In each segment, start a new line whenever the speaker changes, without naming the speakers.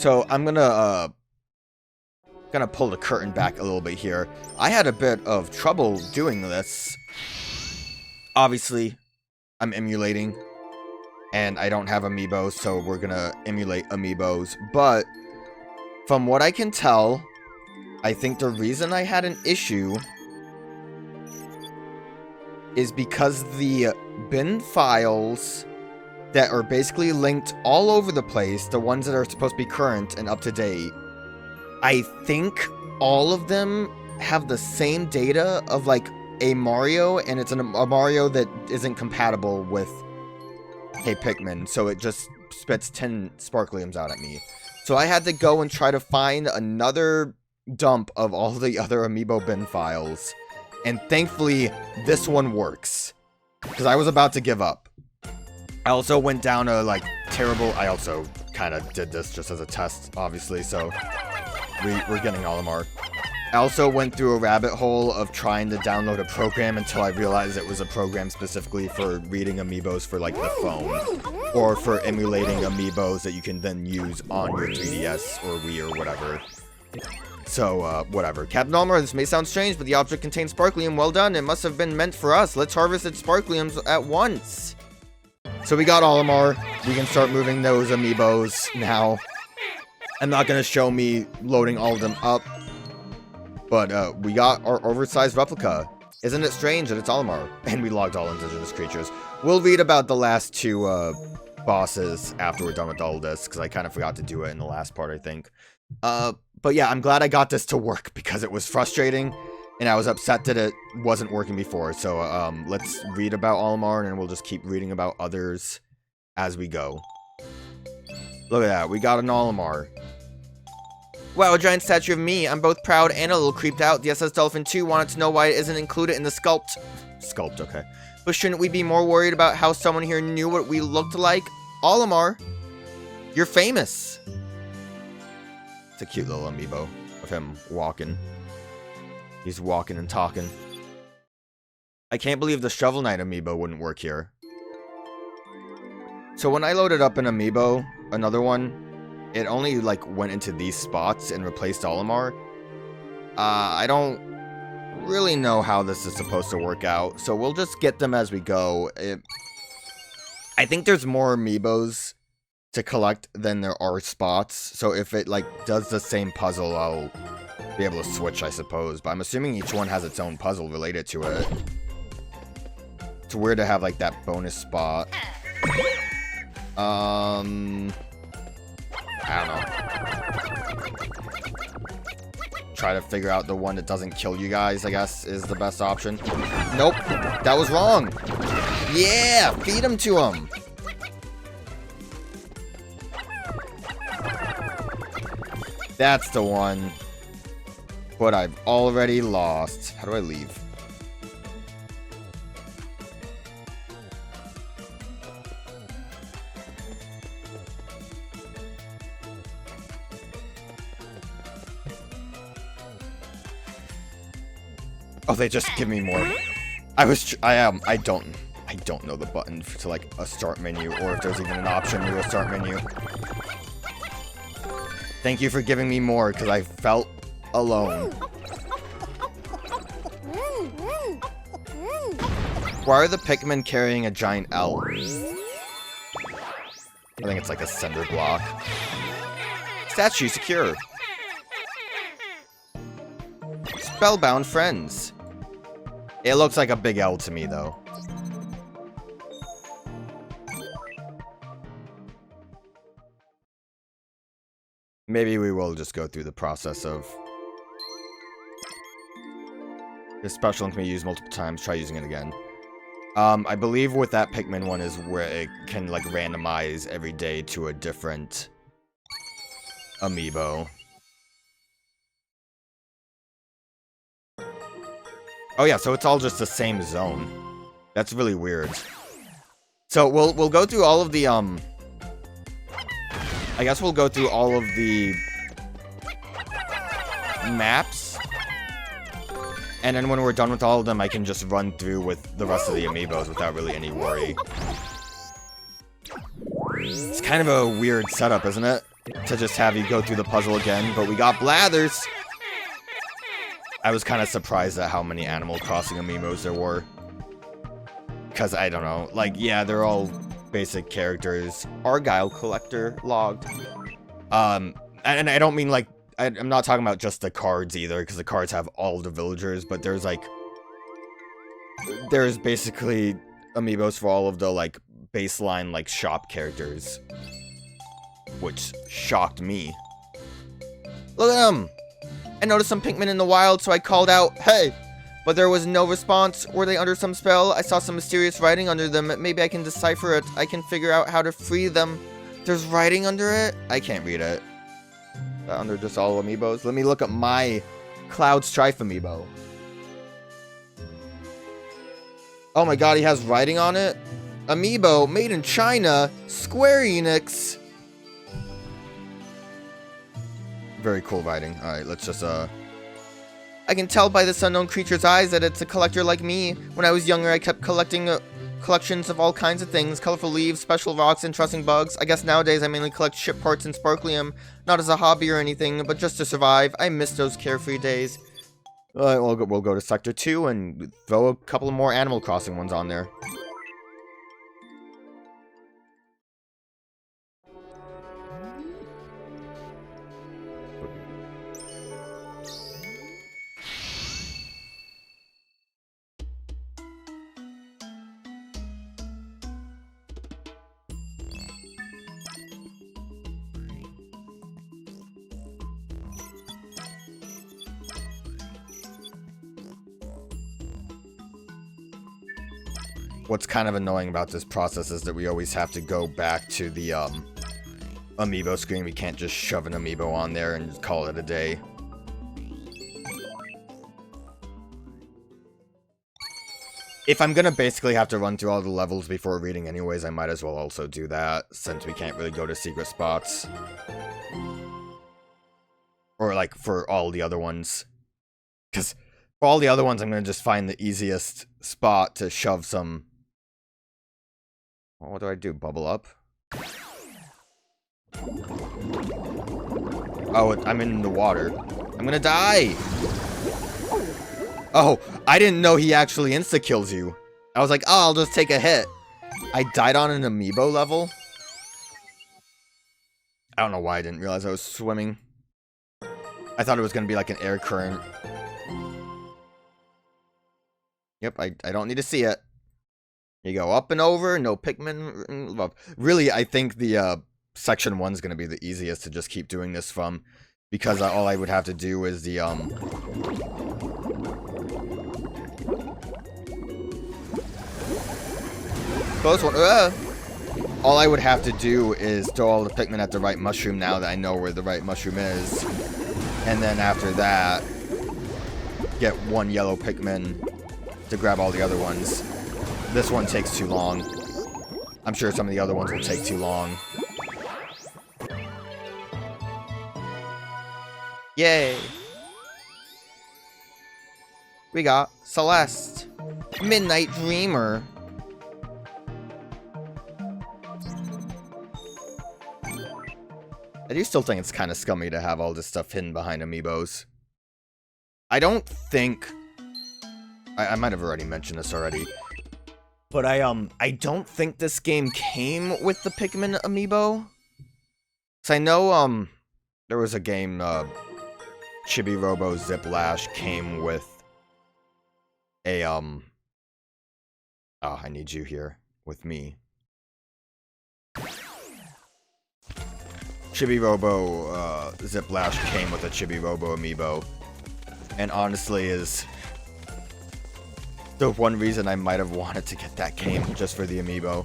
So I'm gonna pull the curtain back a little bit here. I had a bit of trouble doing this. Obviously, I'm emulating, and I don't have amiibos, so we're gonna emulate amiibos. But from what I can tell, I think the reason I had an issue is because the bin files that are basically linked all over the place, the ones that are supposed to be current and up to date, I think all of them have the same data of like a Mario, and it's a Mario that isn't compatible with a Pikmin, so it just spits 10 Sparkliums out at me. So I had to go and try to find another dump of all the other amiibo bin files, and thankfully this one works, because I was about to give up. I also went down a like terrible, I also kind of did this just as a test, obviously, so we're getting Olimar. I also went through a rabbit hole of trying to download a program until I realized it was a program specifically for reading amiibos for like the phone, or for emulating amiibos that you can then use on your 3DS or Wii or whatever. So, whatever. Captain Olimar, this may sound strange, but the object contains Sparklium. Well done. It must have been meant for us. Let's harvest its Sparkliums at once. So we got Olimar. We can start moving those amiibos now. I'm not going to show me loading all of them up, but we got our oversized replica. Isn't it strange that it's Olimar? And we logged all indigenous creatures. We'll read about the last two bosses after we're done with all of this, because I kind of forgot to do it in the last part, I think. But yeah, I'm glad I got this to work, because it was frustrating, and I was upset that it wasn't working before. So let's read about Olimar, and then we'll just keep reading about others as we go. Look at that, we got an Olimar. Wow, a giant statue of me. I'm both proud and a little creeped out. The SS Dolphin II wanted to know why it isn't included in the sculpt. Sculpt, okay. But shouldn't we be more worried about how someone here knew what we looked like? Olimar, you're famous. It's a cute little amiibo of him walking. He's walking and talking. I can't believe the Shovel Knight amiibo wouldn't work here. So when I loaded up an amiibo, another one, it only, like, went into these spots and replaced Olimar. I don't really know how this is supposed to work out, so we'll just get them as we go. I think there's more amiibos to collect than there are spots, so if it, like, does the same puzzle, I'll be able to switch, I suppose. But I'm assuming each one has its own puzzle related to it. It's weird to have, like, that bonus spot. I don't know. Try to figure out the one that doesn't kill you guys, I guess, is the best option. Nope, that was wrong. Yeah, feed him to him. That's the one. But I've already lost. How do I leave? Oh, they just give me more. I don't know the button to like a start menu, or if there's even an option to a start menu. Thank you for giving me more, because I felt alone. Why are the Pikmin carrying a giant L? I think it's like a cinder block. Statue secure. Spellbound friends. It looks like a big L to me, though. Maybe we will just go through the process of... This special can be used multiple times. Try using it again. I believe with that Pikmin one is where it can, like, randomize every day to a different amiibo. Oh yeah, so it's all just the same zone. That's really weird. So we'll go through all of the I guess we'll go through all of the maps, and then when we're done with all of them, I can just run through with the rest of the amiibos without really any worry. It's kind of a weird setup, isn't it? to just have you go through the puzzle again, but we got Blathers. I was kind of surprised at how many Animal Crossing amiibos there were. Because, I don't know, like, yeah, they're all basic characters. Argyle Collector logged. And I don't mean, like, I'm not talking about just the cards either, because the cards have all the villagers, but there's, like, there's basically amiibos for all of the, like, baseline, like, shop characters. Which shocked me. Look at them! I noticed some Pikmin in the wild, so I called out, "Hey!" But there was no response. Were they under some spell? I saw some mysterious writing under them. Maybe I can decipher it. I can figure out how to free them. There's writing under it? I can't read it. Under just all amiibos? Let me look at my Cloud Strife amiibo. Oh my god, he has writing on it? Amiibo, made in China, Square Enix. Very cool writing. Alright, let's just, I can tell by this unknown creature's eyes that it's a collector like me. When I was younger, I kept collecting collections of all kinds of things. Colorful leaves, special rocks, interesting bugs. I guess nowadays I mainly collect ship parts and Sparklium. Not as a hobby or anything, but just to survive. I miss those carefree days. Alright, we'll go to Sector 2 and throw a couple of more Animal Crossing ones on there. What's kind of annoying about this process is that we always have to go back to the amiibo screen. We can't just shove an amiibo on there and just call it a day. If I'm gonna basically have to run through all the levels before reading anyways, I might as well also do that, since we can't really go to secret spots. Or like for all the other ones. Because for all the other ones, I'm gonna just find the easiest spot to shove some... What do I do? Bubble up? Oh, I'm in the water. I'm gonna die! Oh, I didn't know he actually insta-kills you. I was like, oh, I'll just take a hit. I died on an amiibo level? I don't know why I didn't realize I was swimming. I thought it was gonna be like an air current. Yep, I don't need to see it. You go up and over, no Pikmin. Really, I think the section 1's gonna be the easiest to just keep doing this from, because all I would have to do is the close one. All I would have to do is throw all the Pikmin at the right mushroom now that I know where the right mushroom is, and then after that, get one yellow Pikmin to grab all the other ones. This one takes too long. I'm sure some of the other ones will take too long. Yay! We got Celeste. Midnight Dreamer. I do still think it's kind of scummy to have all this stuff hidden behind amiibos. I don't think... I might have already mentioned this already. But I don't think this game came with the Pikmin amiibo. So I know, there was a game, Chibi Robo Ziplash came with a, oh, I need you here with me. Chibi Robo, Ziplash came with a Chibi Robo amiibo. And honestly is... the one reason I might have wanted to get that game, just for the amiibo.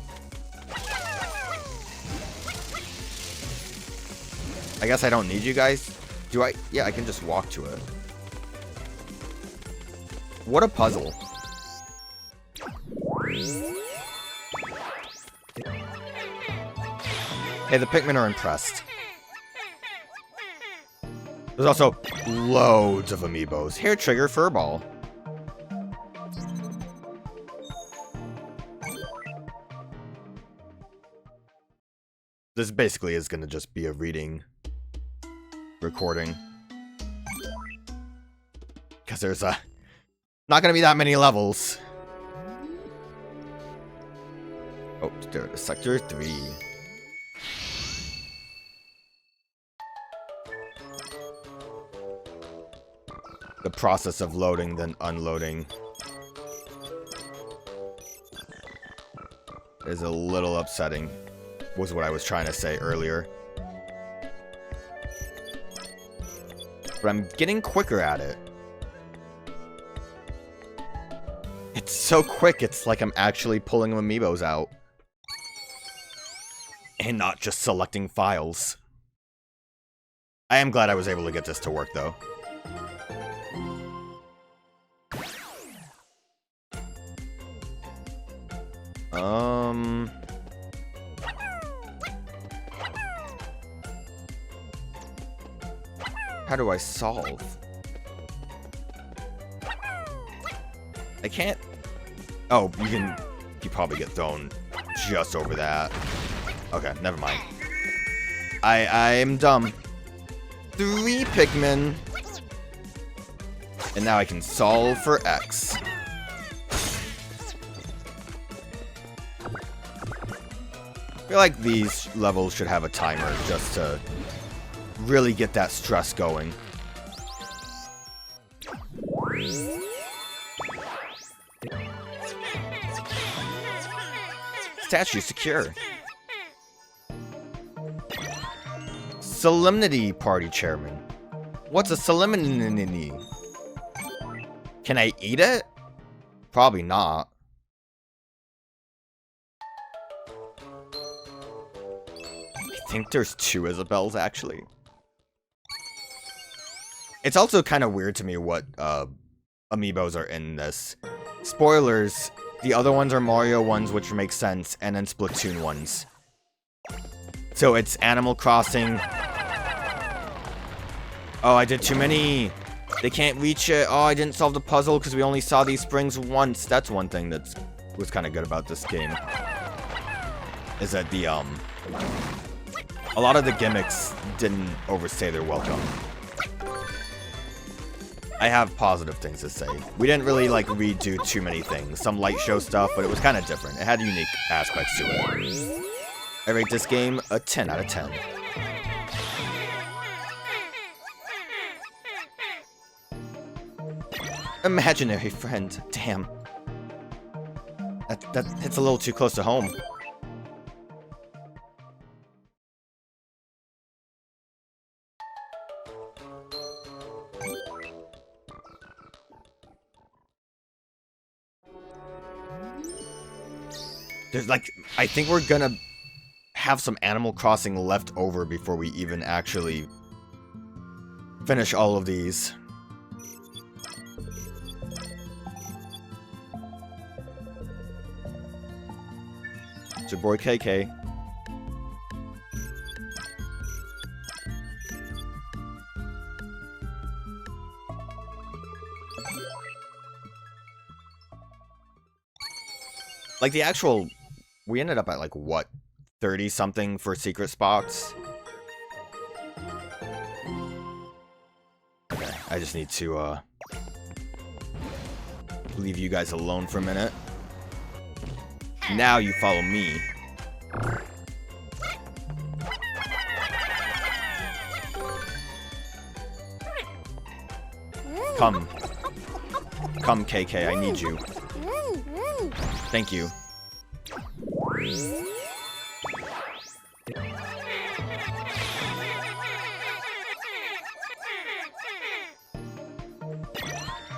I guess I don't need you guys. Do I? Yeah, I can just walk to it. What a puzzle. Hey, the Pikmin are impressed. There's also loads of amiibos. Hair Trigger Furball. This basically is gonna just be a reading recording. Because there's not gonna be that many levels. Oh, there it is, Sector 3. The process of loading, then unloading is a little upsetting, was what I was trying to say earlier. But I'm getting quicker at it. It's so quick, it's like I'm actually pulling amiibos out. And not just selecting files. I am glad I was able to get this to work, though. How do I solve? I can't... Oh, you probably get thrown just over that. Okay, never mind. I am dumb. 3 Pikmin. And now I can solve for X. I feel like these levels should have a timer just to really get that stress going. Statue secure. Solemnity Party Chairman. What's a solemnity? Can I eat it? Probably not. I think there's 2 Isabels, actually. It's also kind of weird to me what amiibos are in this. Spoilers, the other ones are Mario ones, which makes sense, and then Splatoon ones. So it's Animal Crossing. Oh, I did too many. They can't reach it. Oh, I didn't solve the puzzle because we only saw these springs once. That's one thing that was kind of good about this game. Is that the, a lot of the gimmicks didn't overstay their welcome. I have positive things to say. We didn't really, like, redo too many things. Some light show stuff, but it was kind of different. It had unique aspects to it. I rate this game a 10 out of 10. Imaginary friend. Damn. That hits a little too close to home. There's like, I think we're gonna have some Animal Crossing left over before we even actually finish all of these. It's your boy KK. Like the actual, we ended up at like what, 30 something for secret spots? Okay, I just need to leave you guys alone for a minute. Now you follow me. Come. Come, KK, I need you. Thank you.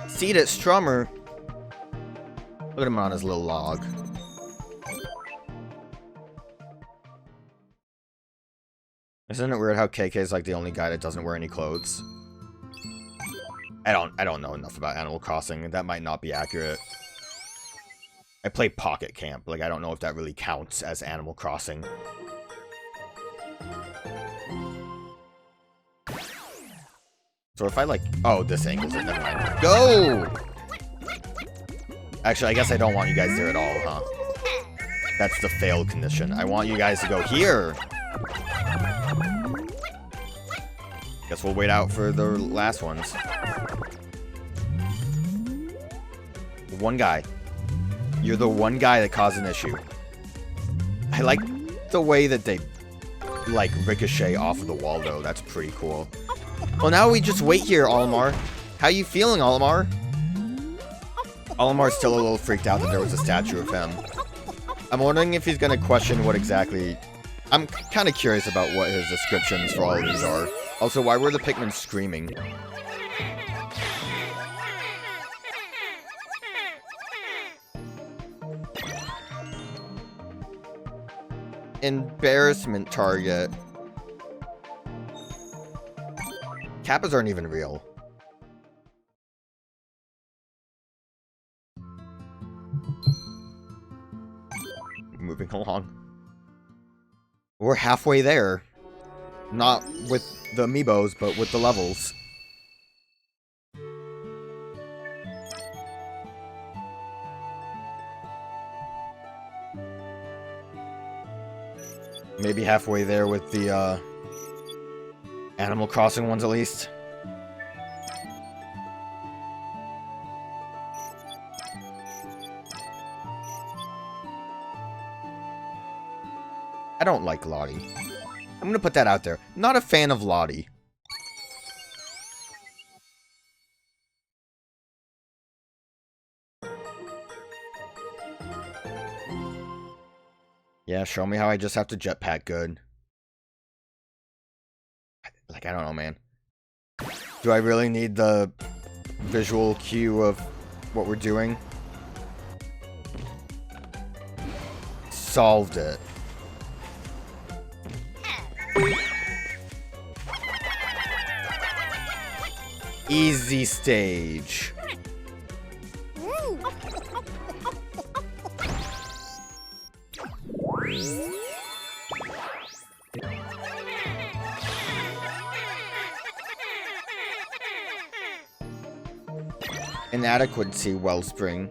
Seat at Strummer. Look at him on his little log. Isn't it weird how KK is like the only guy that doesn't wear any clothes? I don't know enough about Animal Crossing. That might not be accurate. I play Pocket Camp. Like, I don't know if that really counts as Animal Crossing. So if I like... Oh, this angle's it. Never mind. Go! Actually, I guess I don't want you guys there at all, huh? That's the fail condition. I want you guys to go here. Guess we'll wait out for the last ones. One guy. You're the one guy that caused an issue. I like the way that they, like, ricochet off of the wall, though. That's pretty cool. Well, now we just wait here, Olimar. How you feeling, Olimar? Olimar's still a little freaked out that there was a statue of him. I'm wondering if he's going to question what exactly... I'm kind of curious about what his descriptions for all of these are. Also, why were the Pikmin screaming? Embarrassment target. Kappas aren't even real. Moving along. We're halfway there. Not with the amiibos, but with the levels. Maybe halfway there with the Animal Crossing ones at least. I don't like Lottie. I'm gonna put that out there. Not a fan of Lottie. Yeah, show me how I just have to jetpack good. Like, I don't know, man. Do I really need the visual cue of what we're doing? Solved it. Easy stage. Inadequacy wellspring.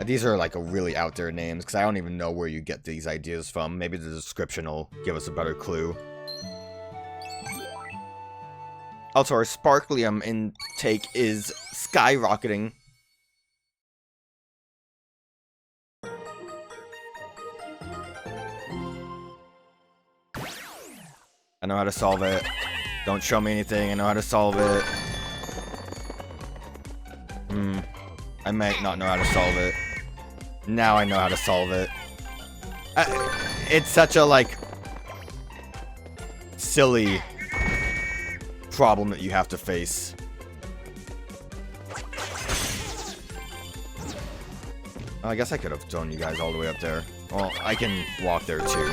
These are like a really out there names because I don't even know where you get these ideas from. Maybe the description will give us a better clue. Also, our Sparklium intake is skyrocketing. I know how to solve it. Don't show me anything. I know how to solve it. I might not know how to solve it. Now I know how to solve it. It's such a, like, silly problem that you have to face. I guess I could have thrown you guys all the way up there. Well, I can walk there too.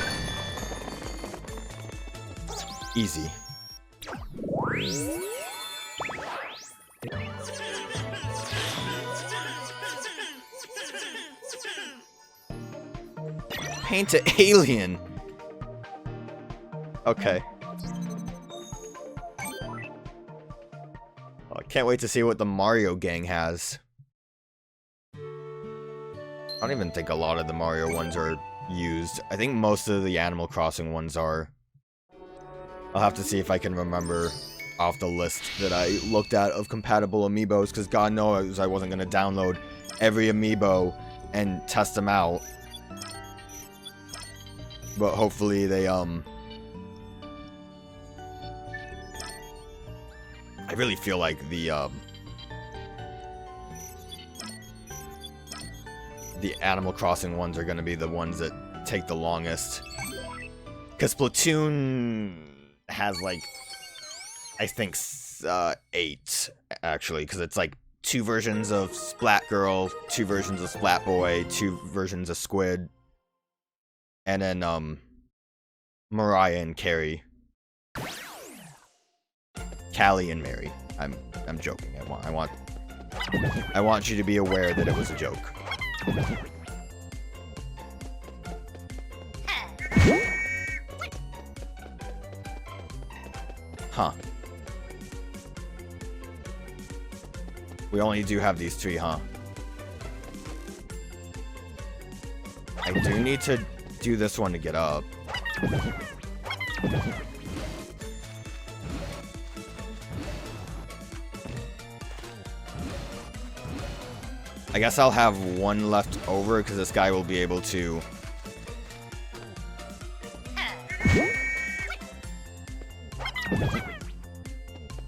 Easy. Paint an alien. Okay. Oh, I can't wait to see what the Mario gang has. I don't even think a lot of the Mario ones are used. I think most of the Animal Crossing ones are. I'll have to see if I can remember off the list that I looked at of compatible amiibos, because God knows I wasn't going to download every amiibo and test them out. But hopefully they, I really feel like the Animal Crossing ones are going to be the ones that take the longest. Because Splatoon has, like, I think 8, actually. Because it's, like, 2 versions of Splat Girl, 2 versions of Splat Boy, 2 versions of Squid. And then, Mariah and Carrie. Callie and Mary. I'm joking. I want you to be aware that it was a joke. Huh. We only do have these 3, huh? I do need to do this one to get up. I guess I'll have one left over because this guy will be able to...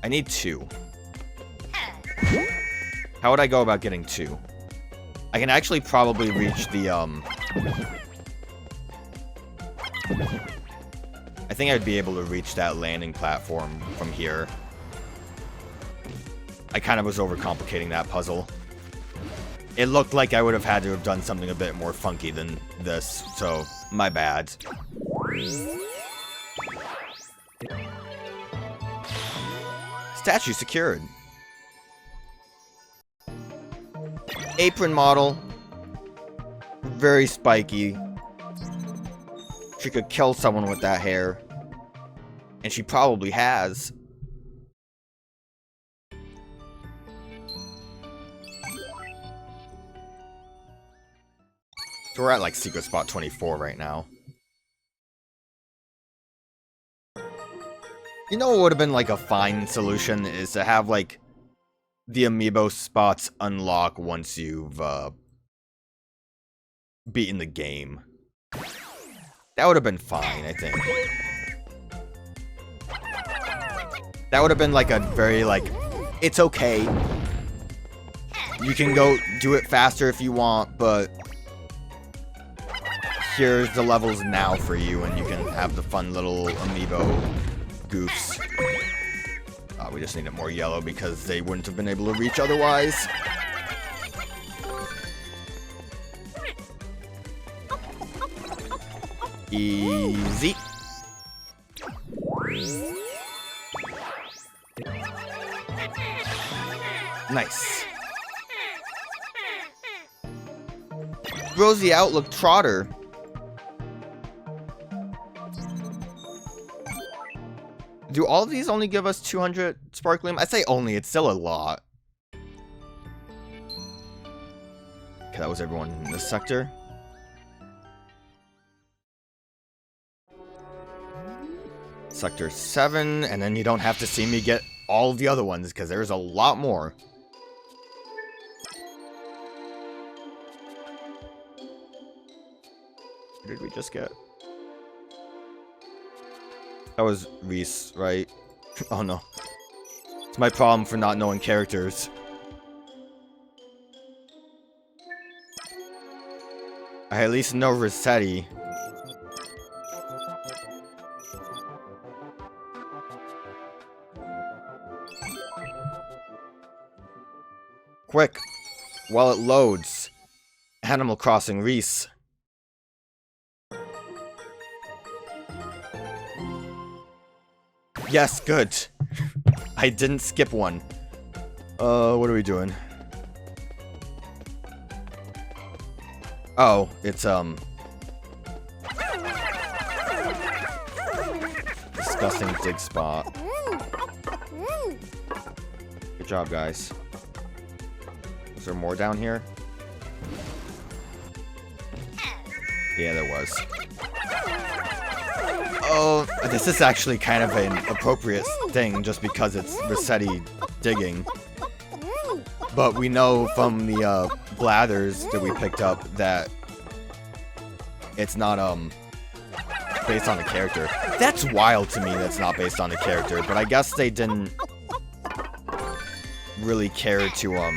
I need 2. How would I go about getting 2? I can actually probably reach the, I think I'd be able to reach that landing platform from here. I kind of was overcomplicating that puzzle. It looked like I would have had to have done something a bit more funky than this, so my bad. Statue secured. Apron model. Very spiky. She could kill someone with that hair. And she probably has. So we're at like secret spot 24 right now. You know what would have been like a fine solution is to have like the amiibo spots unlock once you've beaten the game. That would have been fine, I think. That would have been like a very like, it's okay. You can go do it faster if you want, but here's the levels now for you, and you can have the fun little amiibo goofs. We just needed more yellow because they wouldn't have been able to reach otherwise. Easy. Nice. Rosy Outlook Trotter. Do all of these only give us 200 Sparklium? I say only, it's still a lot. Okay, that was everyone in this sector. Sector 7, and then you don't have to see me get all of the other ones, because there's a lot more. What did we just get? That was Reese, right? Oh no. It's my problem for not knowing characters. I at least know Rossetti. Quick, while it loads. Animal Crossing Reese. Yes, good. I didn't skip one. What are we doing? Oh, it's, disgusting dig spot. Good job, guys. Is there more down here? Yeah, there was. Oh, this is actually kind of an appropriate thing just because it's Rossetti digging. But we know from the blathers that we picked up that it's not based on the character. That's wild to me that's not based on the character, but I guess they didn't really care to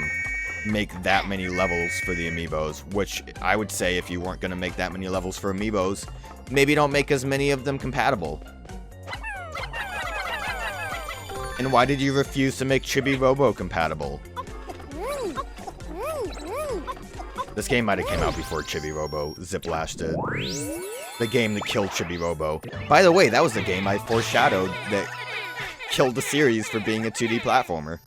make that many levels for the amiibos, which I would say if you weren't going to make that many levels for amiibos, maybe don't make as many of them compatible. And why did you refuse to make Chibi Robo compatible? This game might have came out before Chibi Robo Ziplash did. The game that killed Chibi Robo. By the way, that was the game I foreshadowed that killed the series for being a 2D platformer.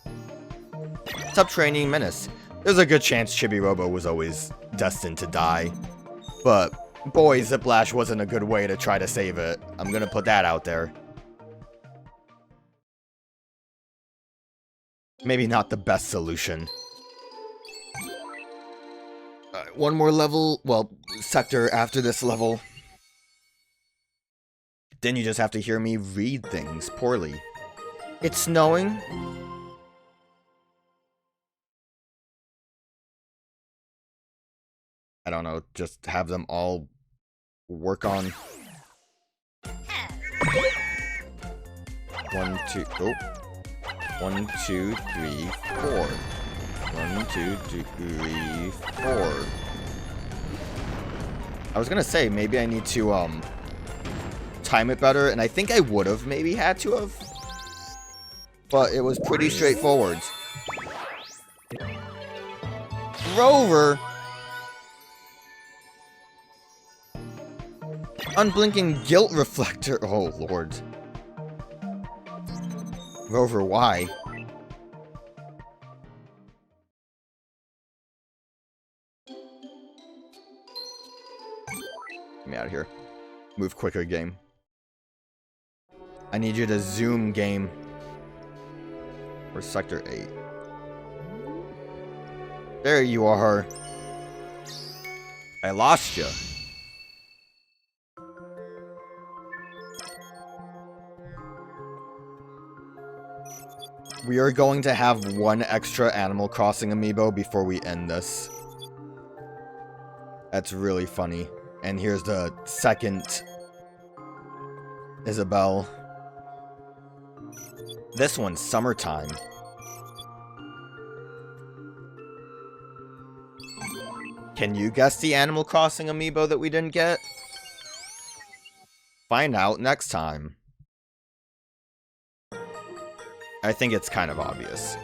Subterranean Menace. There's a good chance Chibi Robo was always destined to die. But boy, Ziplash wasn't a good way to try to save it. I'm gonna put that out there. Maybe not the best solution. One more level, well, sector after this level. Then you just have to hear me read things poorly. It's snowing. I don't know, just have them all work on... 1, 2, oh. 1, 2, 3, 4. 1, 2, 3, 4. I was gonna say, maybe I need to, time it better, and I think I would have maybe had to have. But it was pretty straightforward. Rover! Unblinking guilt reflector. Oh, Lord. Rover, why? Get me out of here. Move quicker, game. I need you to zoom, game. Or sector 8. There you are. I lost you. We are going to have one extra Animal Crossing amiibo before we end this. That's really funny. And here's the second Isabelle. This one's summertime. Can you guess the Animal Crossing amiibo that we didn't get? Find out next time. I think it's kind of obvious.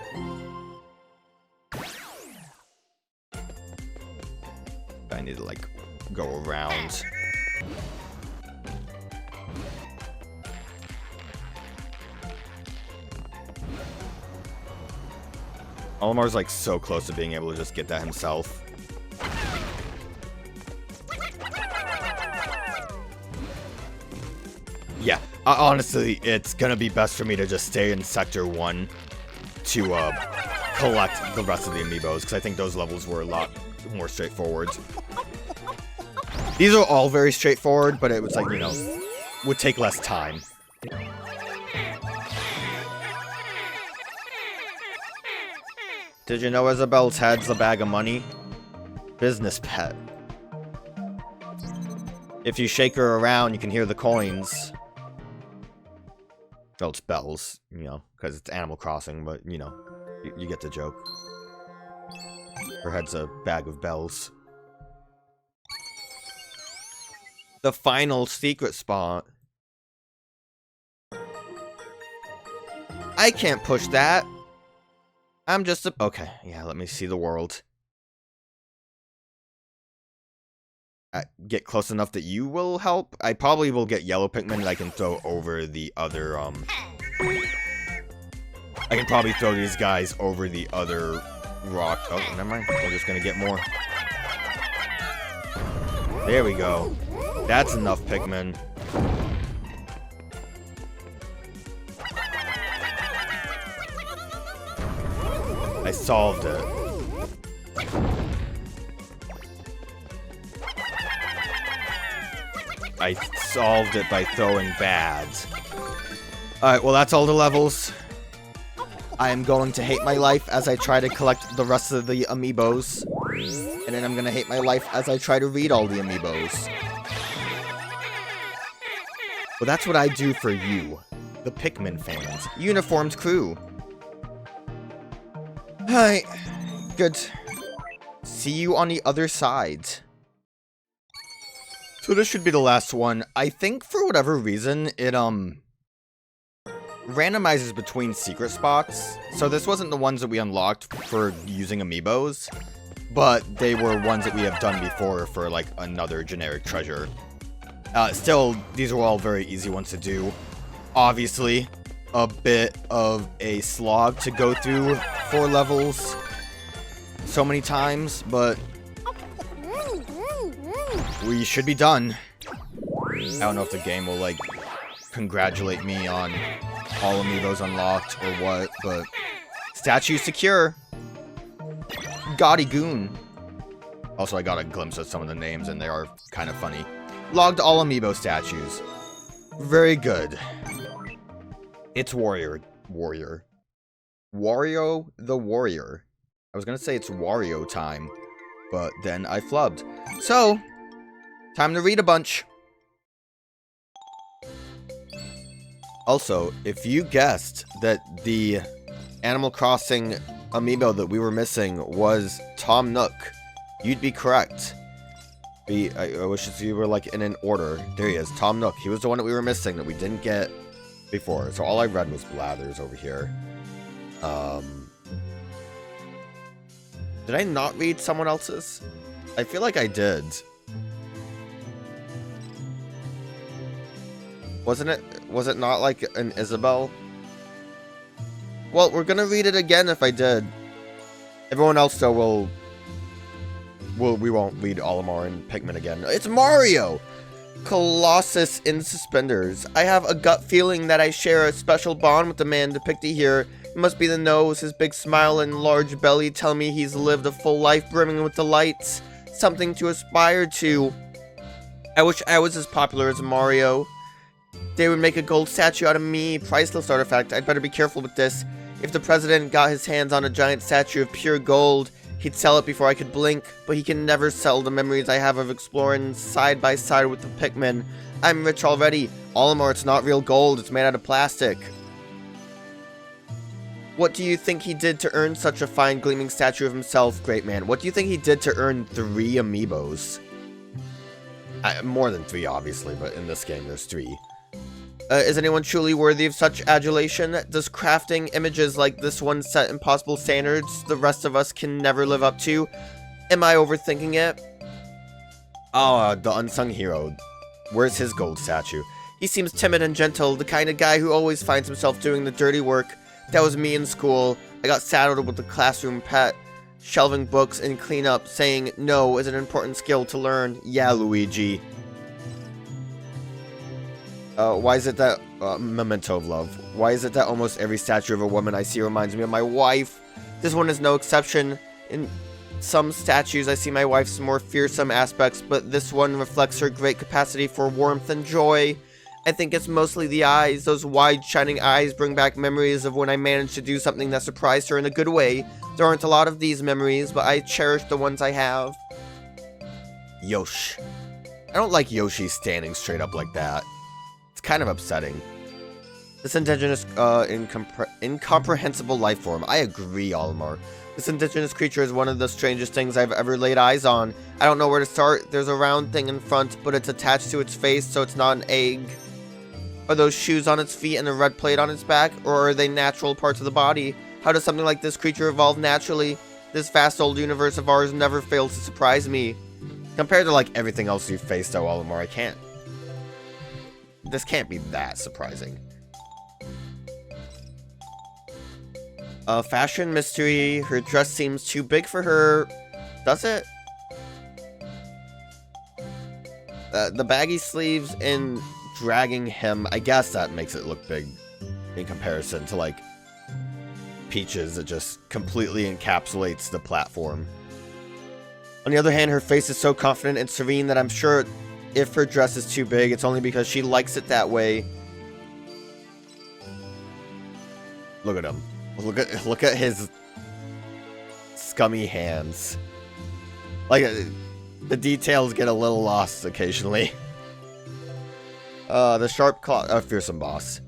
I need to, like, go around. Olimar's, like, so close to being able to just get that himself. Yeah, honestly, it's gonna be best for me to just stay in Sector 1 to collect the rest of the amiibos, because I think those levels were a lot more straightforward. These are all very straightforward, but it was like, you know, would take less time. Did you know Isabelle's head's a bag of money? Business pet. If you shake her around, you can hear the coins. Well, it's bells, you know, because it's Animal Crossing, but, you know, you get the joke. Her head's a bag of bells. The final secret spot. I can't push that. I'm just a... Okay, yeah, let me see the world. Get close enough that you will help. I probably will get Yellow Pikmin that I can throw over the other, I can probably throw these guys over the other rock. Oh, never mind. We're just gonna get more. There we go. That's enough Pikmin. I solved it. I solved it by throwing bads. Alright, well that's all the levels. I am going to hate my life as I try to collect the rest of the amiibos. And then I'm gonna hate my life as I try to read all the amiibos. Well, that's what I do for you, the Pikmin fans. Uniformed crew. Alright, good. See you on the other side. So this should be the last one. I think for whatever reason, it, randomizes between secret spots. So this wasn't the ones that we unlocked for using amiibos, but they were ones that we have done before for, like, another generic treasure. Still, these are all very easy ones to do. Obviously, a bit of a slog to go through 4 levels so many times, but we should be done. I don't know if the game will, like, congratulate me on all amiibos unlocked or what, but statue secure. Gaudy Goon. Also, I got a glimpse of some of the names, and they are kind of funny. Logged all amiibo statues. Very good. It's Wario the Warrior. I was gonna say it's Wario time, but then I flubbed. So, time to read a bunch. Also, if you guessed that the Animal Crossing amiibo that we were missing was Tom Nook, you'd be correct. I wish you were like in an order. There he is, Tom Nook. He was the one that we were missing that we didn't get before. So all I read was Blathers over here. Did I not read someone else's? I feel like I did. Was it not like an Isabel? Well, we're gonna read it again if I did. Everyone else though we won't read Olimar and Pikmin again. It's Mario! Colossus in suspenders. I have a gut feeling that I share a special bond with the man depicted here. It must be the nose, his big smile and large belly tell me he's lived a full life brimming with delights. Something to aspire to. I wish I was as popular as Mario. They would make a gold statue out of me. Priceless artifact. I'd better be careful with this. If the president got his hands on a giant statue of pure gold, he'd sell it before I could blink, but he can never sell the memories I have of exploring side by side with the Pikmin. I'm rich already. Olimar, it's not real gold, it's made out of plastic. What do you think he did to earn such a fine gleaming statue of himself, great man? What do you think he did to earn 3 amiibos? More than 3, obviously, but in this game there's 3. Is anyone truly worthy of such adulation? Does crafting images like this one set impossible standards the rest of us can never live up to? Am I overthinking it? Oh, the unsung hero. Where's his gold statue? He seems timid and gentle, the kind of guy who always finds himself doing the dirty work. That was me in school. I got saddled with the classroom pet, shelving books and cleanup, saying no is an important skill to learn. Yeah, Luigi. Why is it that, memento of love, why is it that almost every statue of a woman I see reminds me of my wife? This one is no exception. In some statues I see my wife's more fearsome aspects, but this one reflects her great capacity for warmth and joy. I think it's mostly the eyes. Those wide, shining eyes bring back memories of when I managed to do something that surprised her in a good way. There aren't a lot of these memories, but I cherish the ones I have. Yosh. I don't like Yoshi standing straight up like that. Kind of upsetting. This indigenous, incomprehensible life form. I agree, Olimar. This indigenous creature is one of the strangest things I've ever laid eyes on. I don't know where to start. There's a round thing in front, but it's attached to its face, so it's not an egg. Are those shoes on its feet and a red plate on its back, or are they natural parts of the body? How does something like this creature evolve naturally? This vast old universe of ours never fails to surprise me. Compared to, like, everything else you've faced, though, Olimar, this can't be that surprising. Fashion mystery. Her dress seems too big for her. Does it? The baggy sleeves and dragging hem. I guess that makes it look big in comparison to, like, Peach's. It just completely encapsulates the platform. On the other hand, her face is so confident and serene that I'm sure if her dress is too big, it's only because she likes it that way. Look at him. Look at his scummy hands. Like, the details get a little lost occasionally. The sharp claw, fearsome boss.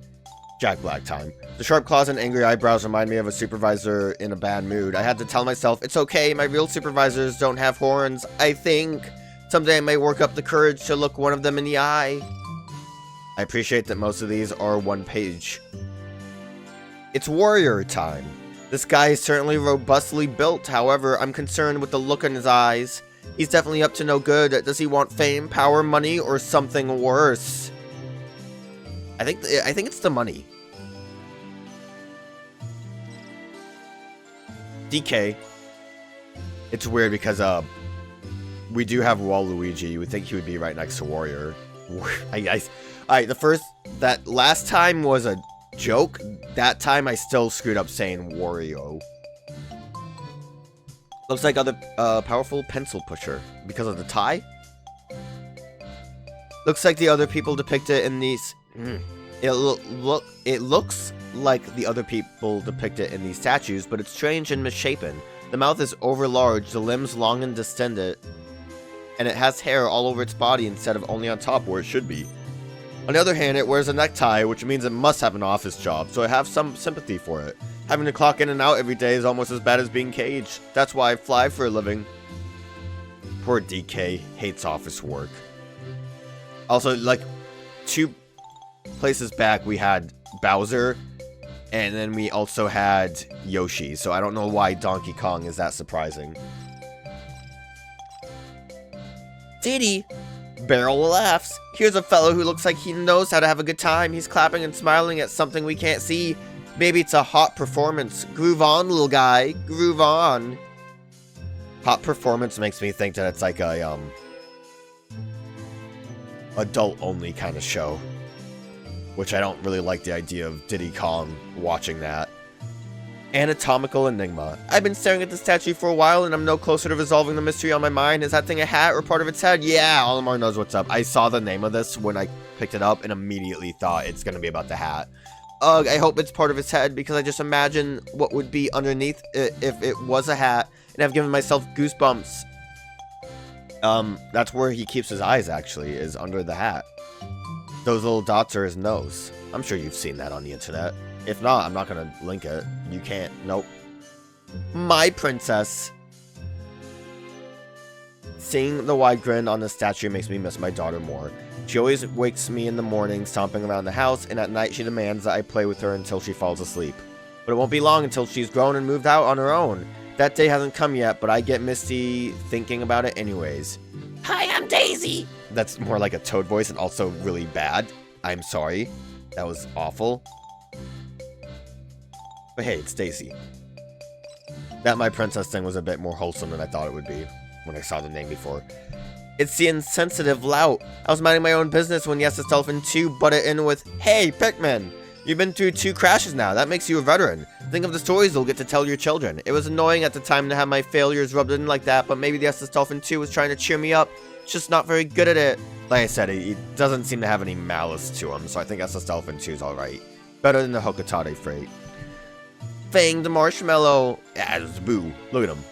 Jack Black time. The sharp claws and angry eyebrows remind me of a supervisor in a bad mood. I had to tell myself, it's okay, my real supervisors don't have horns, I think. Someday I may work up the courage to look one of them in the eye. I appreciate that most of these are one page. It's warrior time. This guy is certainly robustly built, however, I'm concerned with the look in his eyes. He's definitely up to no good. Does he want fame, power, money, or something worse? I think it's the money. DK. It's weird because, we do have Waluigi. You would think he would be right next to Warrior. That last time was a joke. That time I still screwed up saying Wario. Looks like other powerful pencil pusher because of the tie. Looks like the other people depicted in these It looks like the other people depicted in these statues, but it's strange and misshapen. The mouth is overlarge, the limbs long and distended, and it has hair all over its body instead of only on top where it should be. On the other hand, it wears a necktie, which means it must have an office job, so I have some sympathy for it. Having to clock in and out every day is almost as bad as being caged. That's why I fly for a living. Poor DK hates office work. Also, like, 2 places back, we had Bowser, and then we also had Yoshi, so I don't know why Donkey Kong is that surprising. Diddy! Barrel laughs. Here's a fellow who looks like he knows how to have a good time. He's clapping and smiling at something we can't see. Maybe it's a hot performance. Groove on, little guy. Groove on. Hot performance makes me think that it's like a, adult-only kind of show. Which I don't really like the idea of Diddy Kong watching that. Anatomical enigma. I've been staring at the statue for a while and I'm no closer to resolving the mystery on my mind. Is that thing a hat or part of its head? Yeah, Olimar knows what's up. I saw the name of this when I picked it up and immediately thought it's going to be about the hat. Ugh, I hope it's part of its head because I just imagine what would be underneath it if it was a hat, and I've given myself goosebumps. That's where he keeps his eyes, actually, is under the hat. Those little dots are his nose. I'm sure you've seen that on the internet. If not, I'm not gonna link it. You can't. Nope. My princess. Seeing the wide grin on the statue makes me miss my daughter more. She always wakes me in the morning, stomping around the house, and at night she demands that I play with her until she falls asleep. But it won't be long until she's grown and moved out on her own. That day hasn't come yet, but I get misty thinking about it anyways. Hi, I'm Daisy! That's more like a Toad voice and also really bad. I'm sorry. That was awful. But hey, it's Daisy. That My Princess thing was a bit more wholesome than I thought it would be when I saw the name before. It's the insensitive lout. I was minding my own business when Dolphin II butted in with, "Hey, Pikmin! You've been through 2 crashes now. That makes you a veteran. Think of the stories you'll get to tell your children." It was annoying at the time to have my failures rubbed in like that, but maybe the Dolphin II was trying to cheer me up. It's just not very good at it. Like I said, he doesn't seem to have any malice to him, so I think Dolphin II is alright. Better than the Hokotade freight. Fang the marshmallow. As boo. Look at him.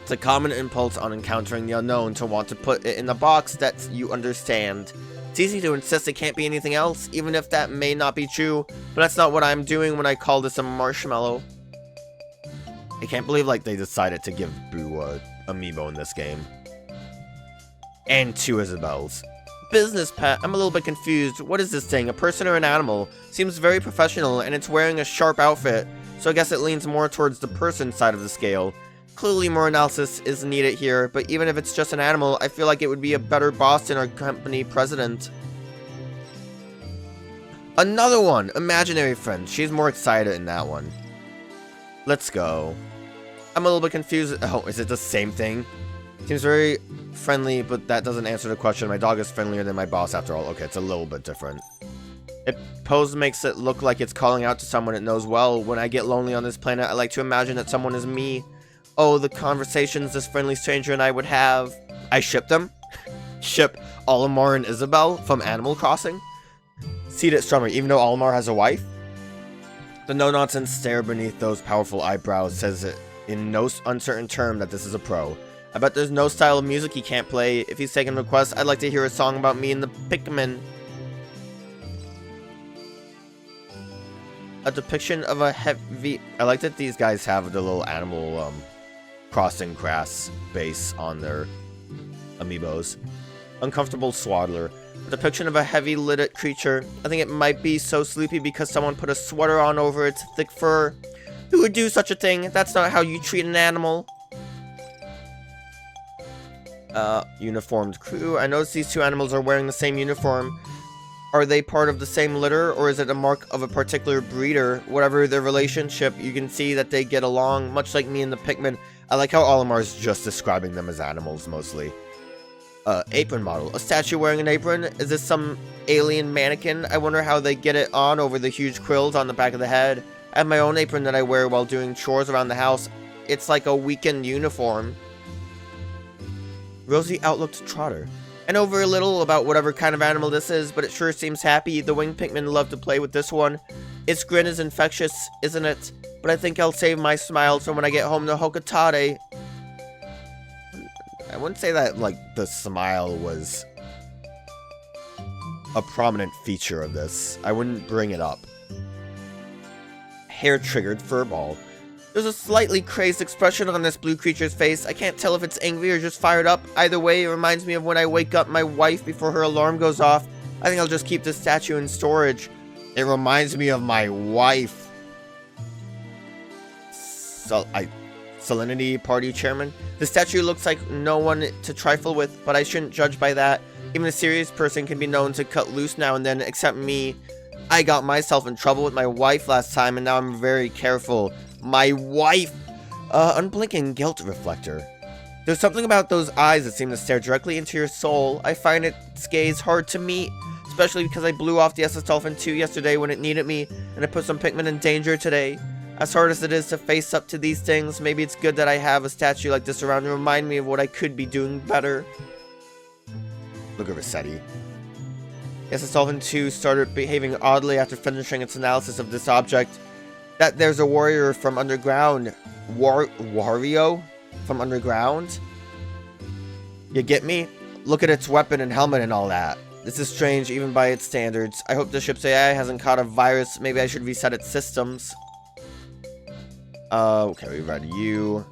It's a common impulse on encountering the unknown to want to put it in a box that you understand. It's easy to insist it can't be anything else, even if that may not be true, but that's not what I'm doing when I call this a marshmallow. I can't believe, like, they decided to give Boo a amiibo in this game. And 2 Isabels. Business pet, I'm a little bit confused. What is this thing, a person or an animal? Seems very professional, and it's wearing a sharp outfit, so I guess it leans more towards the person side of the scale. Clearly more analysis is needed here, but even if it's just an animal, I feel like it would be a better boss than our company president. Another one! Imaginary friend. She's more excited in that one. Let's go. I'm a little bit confused. Oh, is it the same thing? Seems very friendly, but that doesn't answer the question. My dog is friendlier than my boss after all. Okay, it's a little bit different. It pose makes it look like it's calling out to someone it knows well. When I get lonely on this planet, I like to imagine that someone is me. Oh, the conversations this friendly stranger and I would have. I ship them. Ship Olimar and Isabelle from Animal Crossing. Seated Strummer, even though Olimar has a wife. The no-nonsense stare beneath those powerful eyebrows says it in no uncertain term that this is a pro. I bet there's no style of music he can't play. If he's taking requests, I'd like to hear a song about me and the Pikmin. A depiction of a heavy... I like that these guys have the little Animal Crossing grass base on their amiibos. Uncomfortable Swaddler. A depiction of a heavy-lidded creature. I think it might be so sleepy because someone put a sweater on over its thick fur. Who would do such a thing? That's not how you treat an animal. Uniformed crew. I notice these 2 animals are wearing the same uniform. Are they part of the same litter, or is it a mark of a particular breeder? Whatever their relationship, you can see that they get along, much like me and the Pikmin. I like how Olimar's just describing them as animals, mostly. Apron model. A statue wearing an apron? Is this some alien mannequin? I wonder how they get it on over the huge quills on the back of the head. I have my own apron that I wear while doing chores around the house. It's like a weekend uniform. Rosy outlooked Trotter.
I know very little about whatever kind of animal this is, but it sure seems happy. The Winged Pikmin love to play with this one. Its grin is infectious, isn't it? But I think I'll save my smiles for when I get home to Hokotade.
I wouldn't say that, like, the smile was a prominent feature of this. I wouldn't bring it up. Hair-triggered furball.
There's a slightly crazed expression on this blue creature's face. I can't tell if it's angry or just fired up. Either way, it reminds me of when I wake up my wife before her alarm goes off. I think I'll just keep this statue in storage.
It reminds me of my wife. Salinity Party Chairman.
The statue looks like no one to trifle with, but I shouldn't judge by that. Even a serious person can be known to cut loose now and then, except me. I got myself in trouble with my wife last time, and now I'm very careful. My wife!
Unblinking guilt reflector.
There's something about those eyes that seem to stare directly into your soul. I find its gaze hard to meet, especially because I blew off the Dolphin II yesterday when it needed me, and it put some Pikmin in danger today. As hard as it is to face up to these things, maybe it's good that I have a statue like this around to remind me of what I could be doing better.
Look at Rossetti.
Dolphin II started behaving oddly after finishing its analysis of this object. That there's a warrior from underground. Wario? From underground? You get me? Look at its weapon and helmet and all that. This is strange even by its standards. I hope the ship's AI hasn't caught a virus. Maybe I should reset its systems.
Okay, we read you.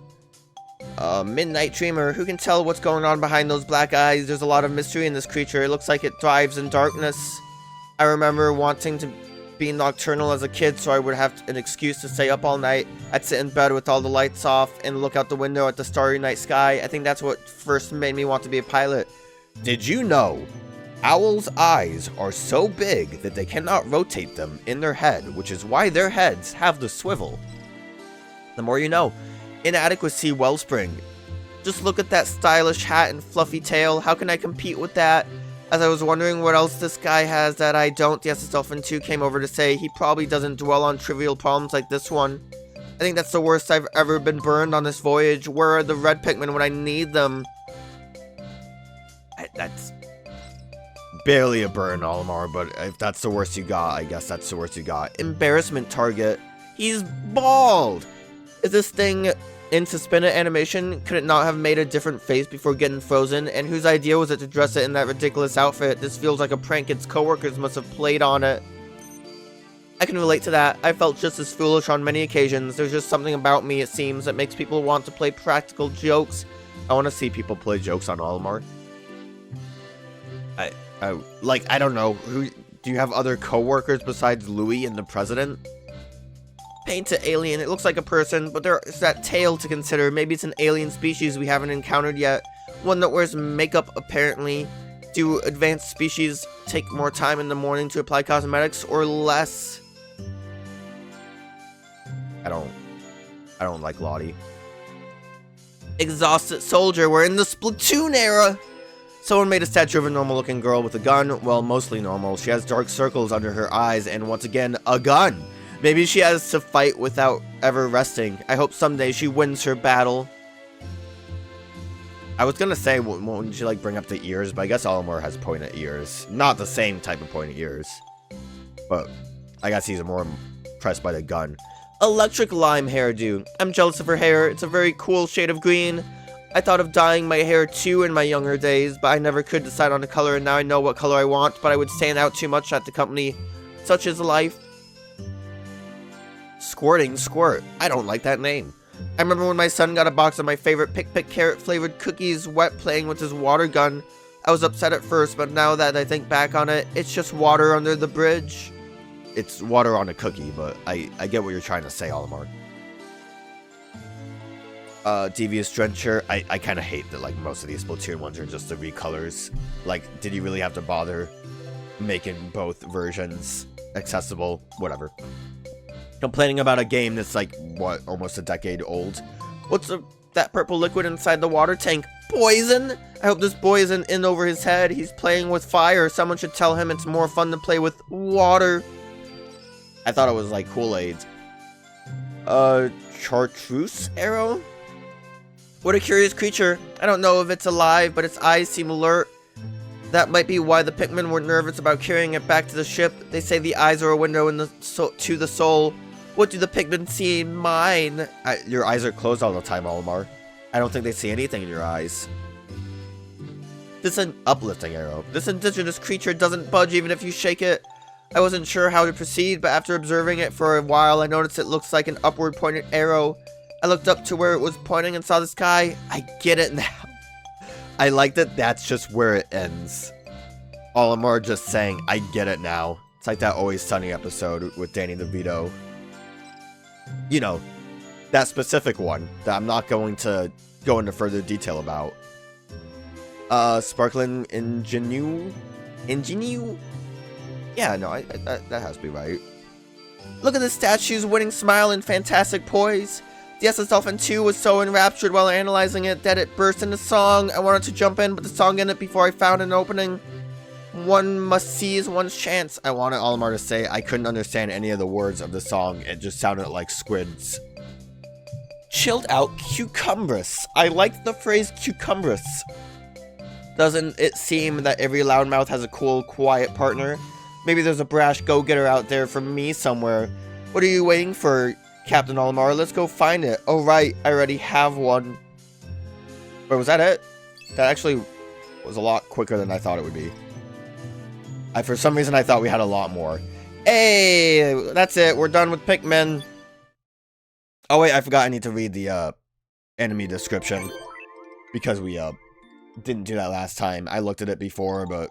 Midnight Dreamer. Who can tell what's going on behind those black eyes? There's a lot of mystery in this creature. It looks like it thrives in darkness. I remember wanting to be nocturnal as a kid, so I would have an excuse to stay up all night. I'd sit in bed with all the lights off and look out the window at the starry night sky. I think that's what first made me want to be a pilot.
Did you know owls' eyes are so big that they cannot rotate them in their head, which is why their heads have the swivel?
The more you know. Inadequacy Wellspring. Just look at that stylish hat and fluffy tail. How can I compete with that? As I was wondering what else this guy has that I don't, the Dolphin II came over to say he probably doesn't dwell on trivial problems like this one. I think that's the worst I've ever been burned on this voyage. Where are the Red Pikmin when I need them?
That's barely a burn, Olimar, but if that's the worst you got, I guess that's the worst you got.
Embarrassment target. He's bald! Is this thing in suspended animation? Could it not have made a different face before getting frozen? And whose idea was it to dress it in that ridiculous outfit? This feels like a prank its coworkers must have played on it. I can relate to that. I felt just as foolish on many occasions. There's just something about me, it seems, that makes people want to play practical jokes.
I want to see people play jokes on Olimar. I don't know. Who do you have other coworkers besides Louis and the president?
Paint to alien. It looks like a person, but there's that tail to consider. Maybe it's an alien species we haven't encountered yet. One that wears makeup, apparently. Do advanced species take more time in the morning to apply cosmetics, or less?
I don't like Lottie.
Exhausted soldier. We're in the Splatoon era! Someone made a statue of a normal-looking girl with a gun. Well, mostly normal. She has dark circles under her eyes, and once again, a gun! Maybe she has to fight without ever resting. I hope someday she wins her battle.
I was gonna say, wouldn't she like bring up the ears, but I guess Olimar has pointed ears. Not the same type of pointed ears. But I guess he's more impressed by the gun.
Electric lime hairdo. I'm jealous of her hair. It's a very cool shade of green. I thought of dyeing my hair too in my younger days, but I never could decide on a color, and now I know what color I want, but I would stand out too much at the company. Such is life. Squirting Squirt. I don't like that name. I remember when my son got a box of my favorite Pick carrot flavored cookies wet playing with his water gun. I was upset at first, but now that I think back on it, it's just water under the bridge.
It's water on a cookie, but I get what you're trying to say, Olimar. Devious Drencher. I kind of hate that like most of these Splatoon ones are just the recolors. Like, did you really have to bother making both versions accessible? Whatever. Complaining about a game that's like, what, almost a decade old?
What's that purple liquid inside the water tank? Poison? I hope this boy isn't in over his head. He's playing with fire. Someone should tell him it's more fun to play with water.
I thought it was like Kool-Aid. Chartreuse arrow?
What a curious creature. I don't know if it's alive, but its eyes seem alert. That might be why the Pikmin were nervous about carrying it back to the ship. They say the eyes are a window to the soul. What do the Pikmin see in mine?
Your eyes are closed all the time, Olimar. I don't think they see anything in your eyes.
This an uplifting arrow. This indigenous creature doesn't budge even if you shake it. I wasn't sure how to proceed, but after observing it for a while, I noticed it looks like an upward pointed arrow. I looked up to where it was pointing and saw the sky. I get it now.
I like that that's just where it ends. Olimar just saying, I get it now. It's like that Always Sunny episode with Danny DeVito. You know, that specific one that I'm not going to go into further detail about. Sparkling Ingenue? Yeah, no, that has to be right.
Look at the statue's winning smile and fantastic poise. The Arzest Dolphin II was so enraptured while analyzing it that it burst into song. I wanted to jump in, but the song ended before I found an opening. One must seize one's chance.
I wanted Olimar to say I couldn't understand any of the words of the song. It just sounded like squids.
Chilled out cucumbrous. I like the phrase cucumbrous. Doesn't it seem that every loudmouth has a cool, quiet partner? Maybe there's a brash go-getter out there for me somewhere. What are you waiting for, Captain Olimar? Let's go find it. Oh right, I already have one.
Wait, was that it? That actually was a lot quicker than I thought it would be. For some reason I thought we had a lot more.
Hey, that's it. We're done with Pikmin.
Oh wait, I forgot I need to read the enemy description. Because we didn't do that last time. I looked at it before, but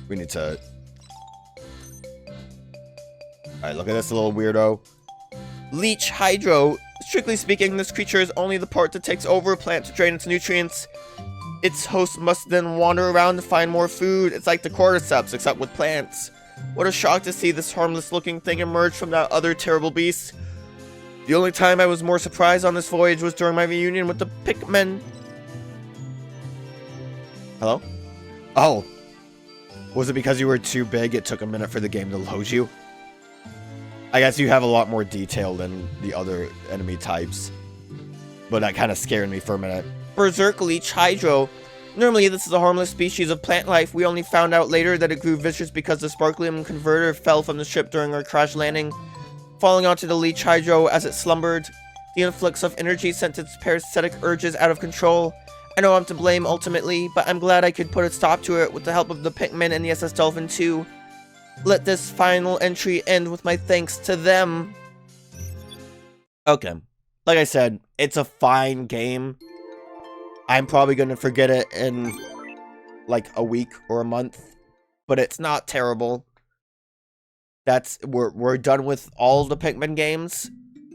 we need to... Alright, look at this little weirdo.
Leech Hydro. Strictly speaking, this creature is only the part that takes over a plant to drain its nutrients. Its host must then wander around to find more food. It's like the cordyceps, except with plants. What a shock to see this harmless-looking thing emerge from that other terrible beast. The only time I was more surprised on this voyage was during my reunion with the Pikmin.
Hello? Oh. Was it because you were too big, it took a minute for the game to load you? I guess you have a lot more detail than the other enemy types. But that kind of scared me for a minute.
Berserk Leech Hydro. Normally this is a harmless species of plant life. We only found out later that it grew vicious because the Sparklium converter fell from the ship during our crash landing, falling onto the Leech Hydro as it slumbered. The influx of energy sent its parasitic urges out of control. I know I'm to blame ultimately, but I'm glad I could put a stop to it with the help of the Pikmin and the Arzest Dolphin II. Let this final entry end with my thanks to them.
Okay. Like I said, it's a fine game. I'm probably going to forget it in like a week or a month, but it's not terrible. We're done with all the Pikmin games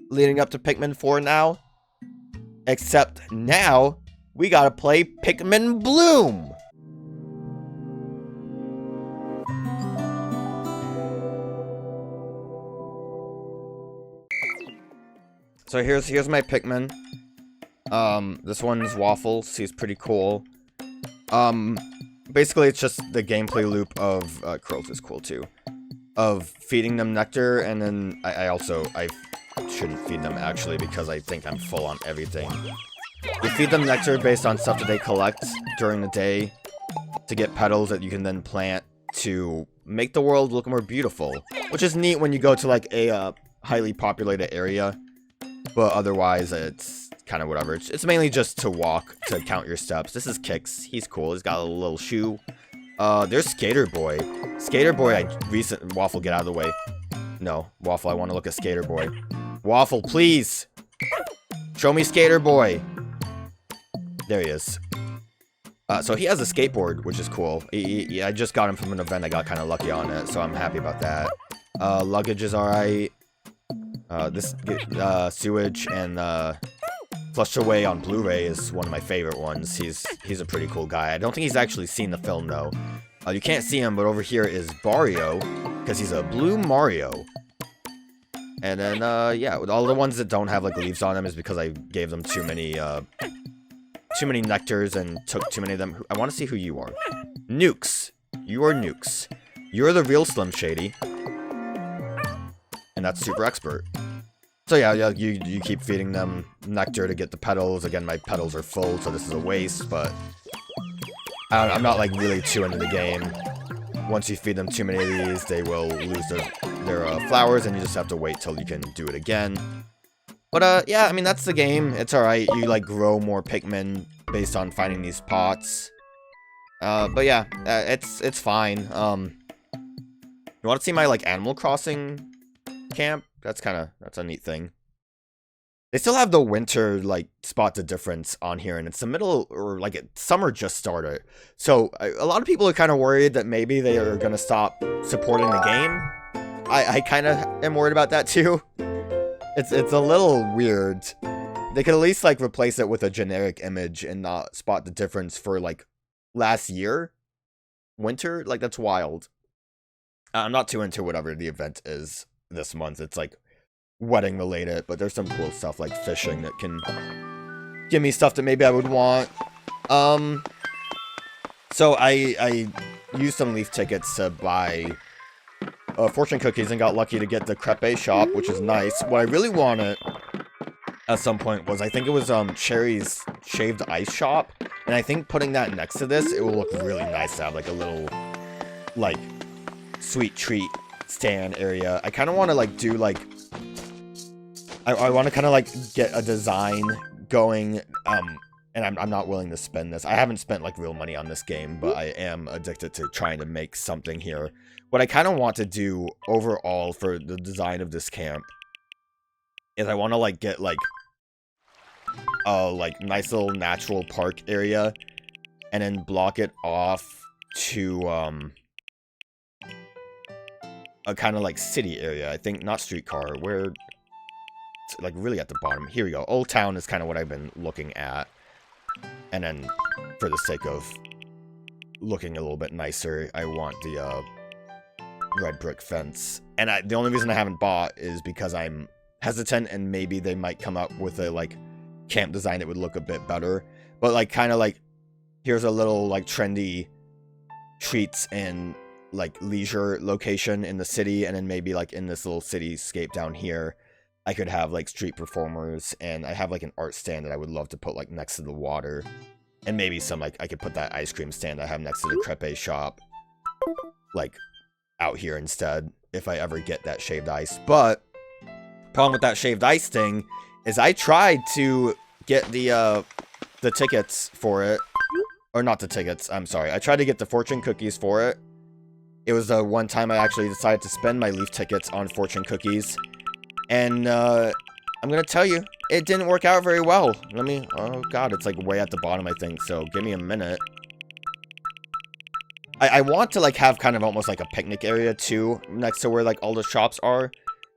leading up to Pikmin 4 now. Except now we got to play Pikmin Bloom. So here's my Pikmin. This one's Waffles. He's pretty cool. Basically it's just the gameplay loop of, Curls is cool too. Of feeding them nectar, and then I shouldn't feed them actually because I think I'm full on everything. You feed them nectar based on stuff that they collect during the day to get petals that you can then plant to make the world look more beautiful. Which is neat when you go to like a, highly populated area. But otherwise, it's kind of whatever. It's mainly just to walk, to count your steps. This is Kix. He's cool. He's got a little shoe. There's Skater Boy. Skater Boy, Waffle, get out of the way. No, Waffle, I want to look at Skater Boy. Waffle, please! Show me Skater Boy! There he is. So he has a skateboard, which is cool. I just got him from an event. I got kind of lucky on it, so I'm happy about that. Luggage is alright. This Sewage and Flushed Away on Blu-ray is one of my favorite ones. He's a pretty cool guy. I don't think he's actually seen the film though. You can't see him, but over here is Barrio, because he's a blue Mario. And then yeah, with all the ones that don't have like leaves on them is because I gave them too many nectars and took too many of them. I want to see who you are. Nukes. You are Nukes. You're the real Slim Shady. And that's Super Expert. So yeah, you keep feeding them nectar to get the petals. Again, my petals are full, so this is a waste, but I'm not like really too into the game. Once you feed them too many of these, they will lose their flowers, and you just have to wait till you can do it again. But yeah, I mean, that's the game. It's alright. You like grow more Pikmin based on finding these pots. But yeah, it's fine. You want to see my like Animal Crossing camp? That's a neat thing. They still have the winter like spot the difference on here, and it's the middle, or like summer just started. So a lot of people are kind of worried that maybe they are gonna stop supporting the game. I kind of am worried about that too. It's a little weird. They could at least like replace it with a generic image and not spot the difference for like last year, winter. Like that's wild. I'm not too into whatever the event is this month. It's like wedding related, but there's some cool stuff like fishing that can give me stuff that maybe I would want. So I used some leaf tickets to buy fortune cookies and got lucky to get the crepe shop, which is nice. What I really wanted at some point was, I think it was Cherry's shaved ice shop, and I think putting that next to this, it will look really nice to have like a little like sweet treat stand area. I kind of want to like do like I want to kind of like get a design going, and I'm not willing to spend this. I haven't spent like real money on this game, but I am addicted to trying to make something here. What I kind of want to do overall for the design of this camp is I want to like get like a like nice little natural park area, and then block it off to a kind of like city area. I think not streetcar, where it's like really at the bottom. Here we go. Old Town is kind of what I've been looking at. And then for the sake of looking a little bit nicer, I want the red brick fence. And the only reason I haven't bought is because I'm hesitant, and maybe they might come up with a like camp design that would look a bit better. But like kind of like, here's a little like trendy treats and like leisure location in the city, and then maybe like in this little cityscape down here I could have like street performers, and I have like an art stand that I would love to put like next to the water, and maybe some like I could put that ice cream stand I have next to the crepe shop like out here instead, if I ever get that shaved ice. But problem with that shaved ice thing is I tried to get the tickets for it, or not the tickets, I'm sorry, I tried to get the fortune cookies for it. It was the one time I actually decided to spend my leaf tickets on fortune cookies. And, I'm gonna tell you, it didn't work out very well. Oh god, it's like way at the bottom, I think, so give me a minute. I want to, like, have kind of almost like a picnic area, too, next to where, like, all the shops are.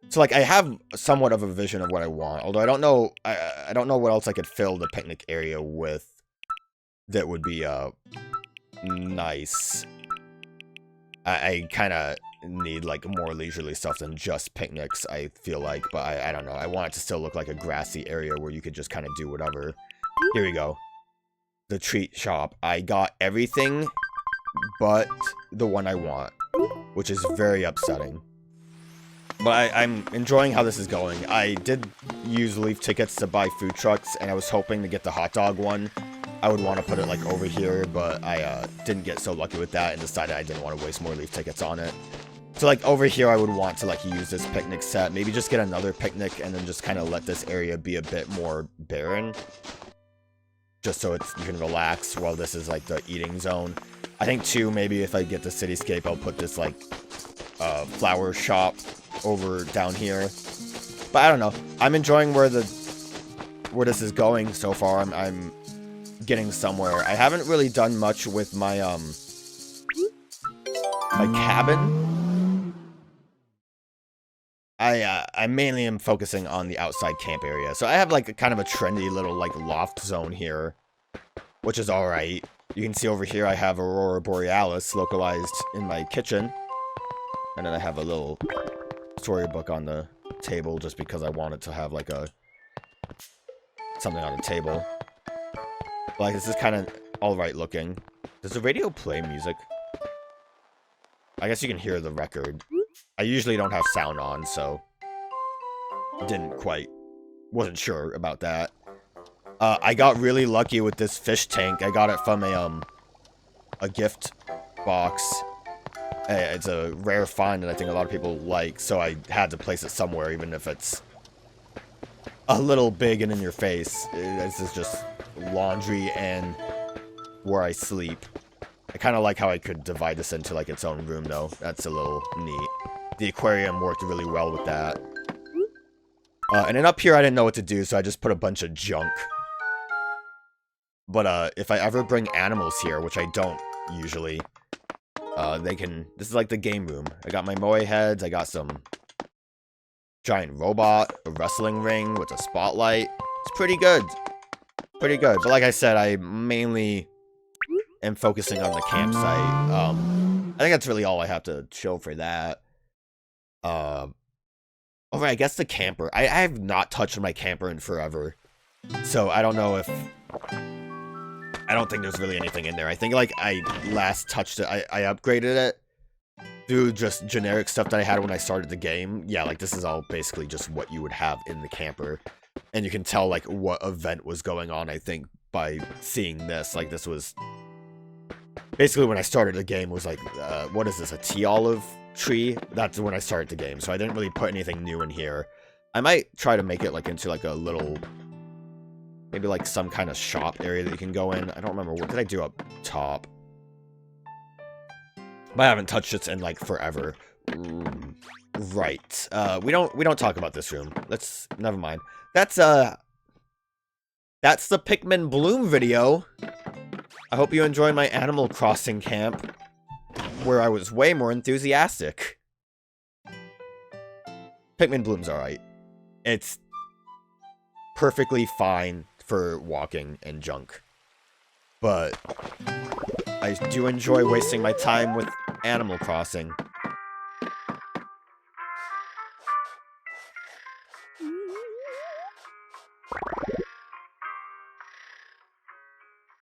So, like, I have somewhat of a vision of what I want, although I don't know, I don't know what else I could fill the picnic area with that would be, nice. I kind of need like more leisurely stuff than just picnics, I feel like, but I don't know. I want it to still look like a grassy area where you could just kind of do whatever. Here we go. The treat shop. I got everything but the one I want, which is very upsetting. But I'm enjoying how this is going. I did use leaf tickets to buy food trucks, and I was hoping to get the hot dog one. I would want to put it like over here, but I didn't get so lucky with that and decided I didn't want to waste more leaf tickets on it. So like over here I would want to like use this picnic set, maybe just get another picnic and then just kind of let this area be a bit more barren. Just so you can relax while this is like the eating zone. I think too, maybe if I get the cityscape, I'll put this like flower shop over down here. But I don't know. I'm enjoying where this is going so far. I'm getting somewhere. I haven't really done much with my my cabin. I mainly am focusing on the outside camp area. So I have like a kind of a trendy little like loft zone here, which is all right. You can see over here I have Aurora Borealis localized in my kitchen, and then I have a little storybook on the table just because I wanted to have like something on the table. Like, this is kind of alright looking. Does the radio play music? I guess you can hear the record. I usually don't have sound on, so wasn't sure about that. I got really lucky with this fish tank. I got it from a gift box. It's a rare find that I think a lot of people like, so I had to place it somewhere, even if it's a little big and in your face. This is just laundry and where I sleep. I kind of like how I could divide this into like its own room, though. That's a little neat. The aquarium worked really well with that. And then up here, I didn't know what to do, so I just put a bunch of junk. But if I ever bring animals here, which I don't usually, they can... This is like the game room. I got my moe heads, I got some giant robot, a wrestling ring with a spotlight. It's pretty good. Pretty good. But like I said, I mainly am focusing on the campsite. I think that's really all I have to show for that. Alright, I guess the camper. I have not touched my camper in forever. So I don't know if... I don't think there's really anything in there. I think, like, I last touched it, I upgraded it through just generic stuff that I had when I started the game. Yeah, like, this is all basically just what you would have in the camper. And you can tell, like, what event was going on, I think, by seeing this. Like, this was... Basically, when I started the game, was like, what is this, a tea olive tree? That's when I started the game, so I didn't really put anything new in here. I might try to make it, like, into, like, a little... Maybe, like, some kind of shop area that you can go in. I don't remember. What did I do up top? But I haven't touched it in, like, forever. Right. We don't talk about this room. Never mind. That's the Pikmin Bloom video. I hope you enjoy my Animal Crossing camp, where I was way more enthusiastic. Pikmin Bloom's alright. It's perfectly fine for walking and junk. But I do enjoy wasting my time with Animal Crossing.